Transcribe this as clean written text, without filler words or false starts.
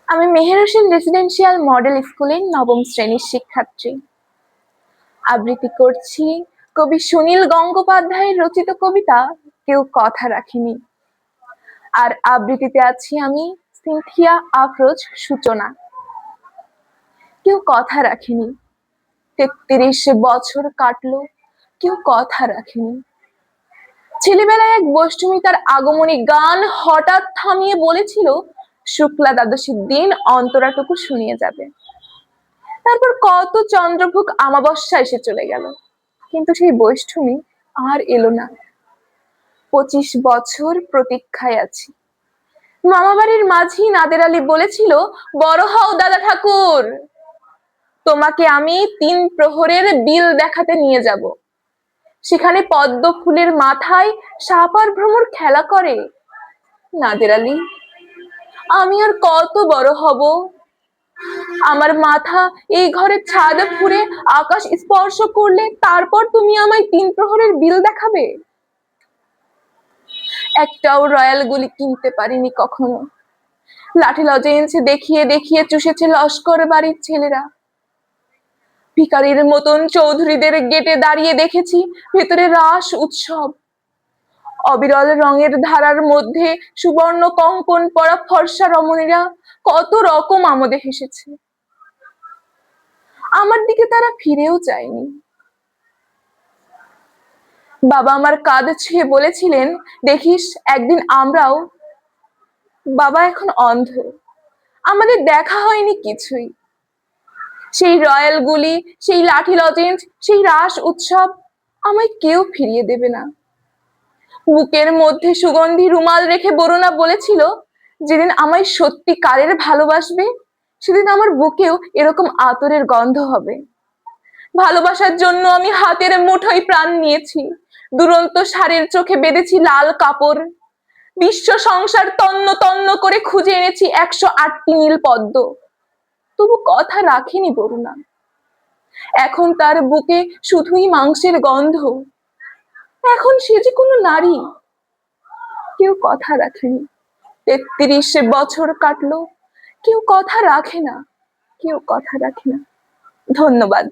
আমি Meher Hossain residential model স্কুলের নবম শ্রেণীর শিক্ষার্থী। আবৃত্তি করছি কবি সুনীল গঙ্গোপাধ্যায়ের রচিত কবিতা কেউ কথা রাখেনি। আর আবৃত্তিতে আছি আমি, সিনথিয়া আফরোজ সূচনা। কেউ কথা রাখেনি, ৩৩ বছর কাটলো, কেউ কথা রাখেনি। ছেলেবেলায় এক বৈষ্ণবী তার আগমনী গান হঠাৎ থামিয়ে বলেছিল শুক্লা দ্বাদশীর দিন অন্তরাটুকু শুনিয়ে যাবে। তারপর কত চন্দ্রভোগ আমাবস্যা এসে চলে গেল, কিন্তু সেই বৈষ্ণবী আর এলো না। ২৫ বছর প্রতীক্ষায় আছি। মামাবাড়ির মাঝি নাদের আলী বলেছিল, বড় হও দাদা ঠাকুর, তোমাকে আমি ৩ প্রহরের বিল দেখাতে নিয়ে যাব। সেখানে পদ্ম ফুলের মাথায় সাপ আর ভ্রমর খেলা করে। নাদের আলী, আমি আর কত বড় হব? আমার মাথা এই ঘরের ছাদ ফুঁড়ে আকাশ স্পর্শ করলে তারপর তুমি আমায় ৩ প্রহরের বিল দেখাবে? একটাও রয়্যাল গুলি কিনতে পারিনি কখনো। লাঠি লজেন্স দেখিয়ে দেখিয়ে চুষেছে লস্কর বাড়ির ছেলেরা। ভিখারির মতন চৌধুরীদের গেটে দাঁড়িয়ে দেখেছি ভেতরে রাস উৎসব। অবিরল রঙের ধারার মধ্যে সুবর্ণ কঙ্কন পরা ফর্সা রমণীরা কত রকম আমোদে হেসেছে। আমার দিকে তারা ফিরেও চায়নি। বাবা আমার কাঁধ ছুঁয়ে বলেছিলেন, দেখিস একদিন আমরাও। বাবা এখন অন্ধ, আমাদের দেখা হয়নি কিছুই। সেই রয়্যাল গুলি, সেই লাঠি লজেন্স, সেই রাস উৎসব আমায় কেউ ফিরিয়ে দেবে না। বুকের মধ্যে সুগন্ধি রুমাল রেখে বরুণা বলেছিল, যেদিন আমায় সত্যিকারের ভালোবাসবে সেদিন আমার বুকেও এরকম আতরের গন্ধ হবে। ভালোবাসার জন্য আমি হাতের মুঠোয় প্রাণ নিয়েছি, দুরন্ত ষাঁড়ের চোখে বেঁধেছি লাল কাপড়। বিশ্ব সংসার তন্ন তন্ন করে খুঁজে এনেছি ১০৮টি নীল পদ্ম, তবু কথা রাখেনি বরুণা। এখন তার বুকে শুধুই মাংসের গন্ধ। এখন সে যে কোনো নারী। কেউ কথা রাখেনি, ৩৩ বছর কাটলো, কেউ কথা রাখে না, কেউ কথা রাখে না। ধন্যবাদ।